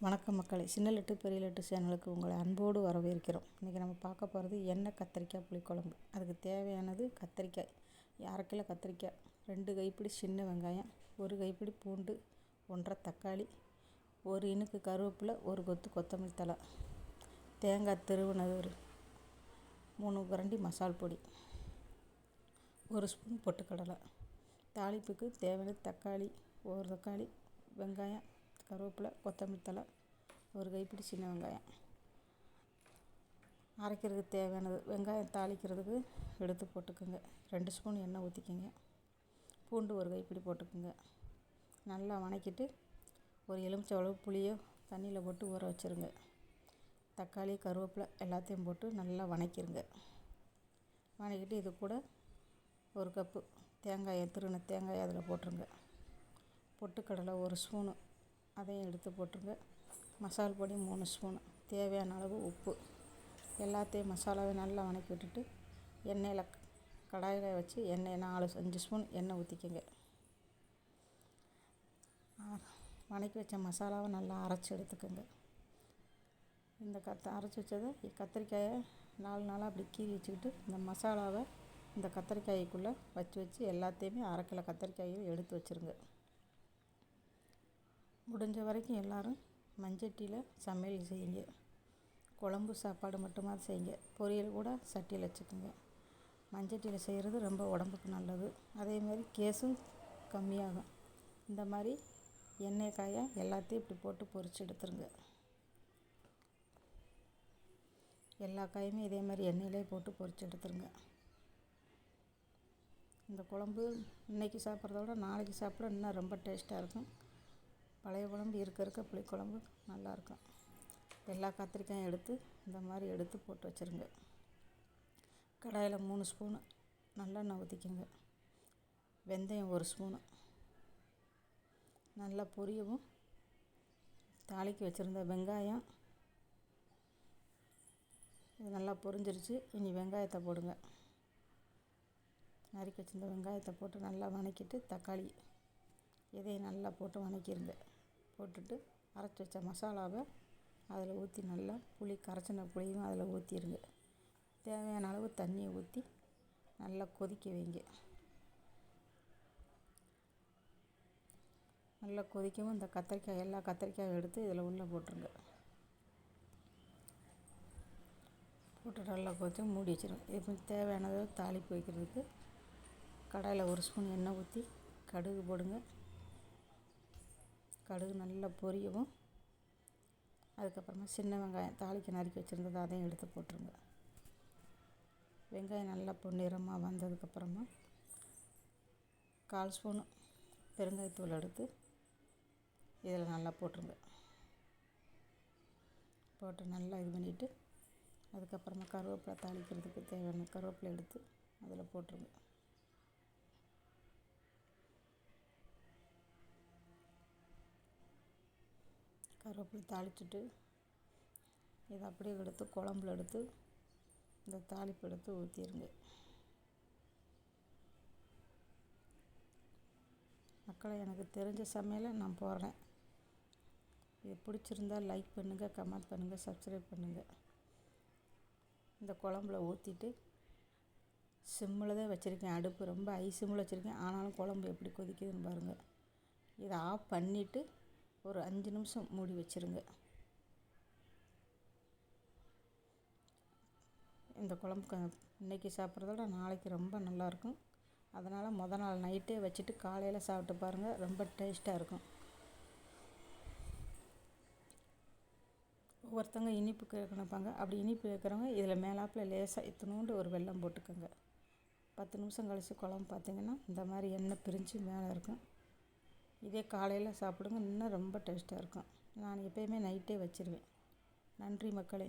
வணக்கம் மக்களே, சின்ன லட்டு பெரிய லட்டு சேனலுக்கு உங்களை அன்போடு வரவேற்கிறோம். இன்றைக்கி நம்ம பார்க்க போகிறது எண்ணெய் கத்திரிக்காய் புளிக்குழம்பு. அதுக்கு தேவையானது கத்திரிக்காய், 1/2 கிலோ கத்திரிக்காய், 2 கைப்பிடி சின்ன வெங்காயம், 1 கைப்பிடி பூண்டு, 1/2 தக்காளி, 1 இனுக்கு கருவேப்பிலை, 1 கொத்து கொத்தமல்லி தழை, தேங்காய் திருவுனது, 3 கரண்டி மசால் பொடி, 1 ஸ்பூன் பொட்டுக்கடலை. தாளிப்புக்கு தேவையான தக்காளி, 1 தக்காளி, வெங்காயம், கருவேப்பிலை, கொத்தமல்லி தழை, 1 கைப்பிடி சின்ன வெங்காயம். அரைக்கிறதுக்கு தேவையானது வெங்காயம் தாளிக்கிறதுக்கு எடுத்து போட்டுக்கோங்க. 2 ஸ்பூன் எண்ணெய் ஊற்றிக்கோங்க. பூண்டு 1 கைப்பிடி போட்டுக்கோங்க. நல்லா வணக்கிட்டு ஒரு எலுமிச்சை அளவு புளியை தண்ணியில் போட்டு ஊற வச்சுருங்க. தக்காளி, கருவேப்பிலை எல்லாத்தையும் போட்டு நல்லா வணக்கிடுங்க. வணக்கிட்டு இது கூட 1 கப்பு திருவின தேங்காய் அதில் போட்டுருங்க. பொட்டுக்கடலை 1 ஸ்பூனு அதையும் எடுத்து போட்டுருங்க. மசால் பொடி 3 ஸ்பூனு, தேவையான அளவு உப்பு, எல்லாத்தையும் மசாலாவை நல்லா வணக்கி விட்டுட்டு எண்ணெயில் கடாயில் வச்சு எண்ணெய் 4-5 ஸ்பூன் எண்ணெய் ஊற்றிக்கோங்க. வணக்கி வச்ச மசாலாவை நல்லா அரைச்சி எடுத்துக்கோங்க. இந்த அரைச்சி வச்சதை கத்திரிக்காயை 4 நாளாக அப்படி கீறி வச்சுக்கிட்டு இந்த மசாலாவை இந்த கத்திரிக்காய்க்குள்ளே வச்சு எல்லாத்தையுமே 1/2 கிலோ கத்திரிக்காயை எடுத்து வச்சுருங்க. முடிஞ்ச வரைக்கும் எல்லோரும் மண்சட்டியில் சமையல் செய்யுங்க. குழம்பு சாப்பாடு மட்டுமாவது செய்யுங்க. பொரியல் கூட சட்டியில் வச்சுக்கோங்க. மண்சட்டியில் செய்கிறது ரொம்ப உடம்புக்கு நல்லது. அதேமாதிரி கேஸும் கம்மியாகும். இந்த மாதிரி எண்ணெய் காயை எல்லாத்தையும் இப்படி போட்டு பொரித்து எடுத்துருங்க. எல்லா காயுமே இதே மாதிரி எண்ணெயிலே போட்டு பொரித்து எடுத்துருங்க. இந்த குழம்பு இன்றைக்கி சாப்பிட்றத விட நாளைக்கு சாப்பிட இன்னும் ரொம்ப டேஸ்ட்டாக இருக்கும். பழைய குழம்பு இருக்க புளிக்குழம்பு நல்லாயிருக்கும். எல்லா கத்திரிக்காயும் எடுத்து இந்த மாதிரி எடுத்து போட்டு வச்சுருங்க. கடாயில் 3 ஸ்பூனு நல்லெண்ணெய் ஊற்றிக்கோங்க. வெந்தயம் 1 ஸ்பூனு நல்லா பொரியவும் தாளிக்கு வச்சுருந்த வெங்காயம் இது நல்லா பொரிஞ்சிருச்சு. இனி வெங்காயத்தை போடுங்க. நறுக்கி வச்சுருந்த வெங்காயத்தை போட்டு நல்லா வணக்கிட்டு தக்காளி இதையும் நல்லா போட்டு வணக்கிடுங்க. போட்டுட்டு அரைச்சி வச்ச மசாலாவை அதில் ஊற்றி நல்லா கரைச்சின புளியும் அதில் ஊற்றிடுங்க. தேவையான அளவு தண்ணியை ஊற்றி நல்லா கொதிக்க வைங்க. நல்லா கொதிக்கவும் இந்த எல்லா கத்திரிக்காயும் எடுத்து இதில் உள்ளே போட்டுருங்க. போட்டு நல்லா கொதித்து மூடி வச்சுருங்க. இப்போ தேவையானதை தாளிப்பு வைக்கிறதுக்கு கடாயில் 1 ஸ்பூன் எண்ணெய் ஊற்றி கடுகு போடுங்க. கடுகு நல்லா பொரியவும் அதுக்கப்புறமா சின்ன வெங்காயம் தாளிக்க நறுக்கி வச்சுருந்தது அதையும் எடுத்து போட்டுருங்க. வெங்காயம் நல்லா பொன்னிறமாக வந்ததுக்கப்புறமா 1/4 ஸ்பூனு பெருங்காயத்தூள் எடுத்து இதில் நல்லா போட்டுருங்க. போட்டு நல்லா இது பண்ணிவிட்டு அதுக்கப்புறமா கருவேப்பிலை தாளிக்கிறதுக்கு தேவையான கருவேப்பிலை எடுத்து அதில் போட்டுருங்க. கருவேப்பிலை தாளிச்சுட்டு இதை அப்படியே எடுத்து குழம்புல எடுத்து இந்த தாளிப்பு எடுத்து ஊற்றிடுங்க. மக்களை, எனக்கு தெரிஞ்ச சமையலை நான் போடுறேன். இது பிடிச்சிருந்தால் லைக் பண்ணுங்கள், கமெண்ட் பண்ணுங்கள், சப்ஸ்கிரைப் பண்ணுங்கள். இந்த குழம்புல ஊற்றிட்டு சிம்மில் தான் வச்சுருக்கேன். அடுப்பு ரொம்ப ஹை சிம்மில் வச்சுருக்கேன். ஆனாலும் குழம்பு எப்படி கொதிக்குதுன்னு பாருங்கள். இதை ஆஃப் பண்ணிவிட்டு ஒரு 5 நிமிஷம் மூடி வச்சுருங்க. இந்த குழம்பு இன்றைக்கி சாப்பிட்றத விட நாளைக்கு ரொம்ப நல்லாயிருக்கும். அதனால் மொதல் நாள் நைட்டே வச்சுட்டு காலையில் சாப்பிட்டு பாருங்கள். ரொம்ப டேஸ்ட்டாக இருக்கும். ஒவ்வொருத்தவங்க இனிப்பு கேட்கணுப்பாங்க. அப்படி இனிப்பு கேட்குறவங்க இதில் மேலாப்பில் லேசாக இத்தினோண்டு ஒரு வெல்லம் போட்டுக்கோங்க. 10 நிமிஷம் கழித்து குழம்பு பார்த்திங்கன்னா இந்த மாதிரி எண்ணெய் பிரிஞ்சு மேலே இருக்கும். இதே காலையில் சாப்பிடுங்க, இன்னும் ரொம்ப டேஸ்ட்டாக இருக்கும். நான் எப்போயுமே நைட்டே வச்சுருவேன். நன்றி மக்களே.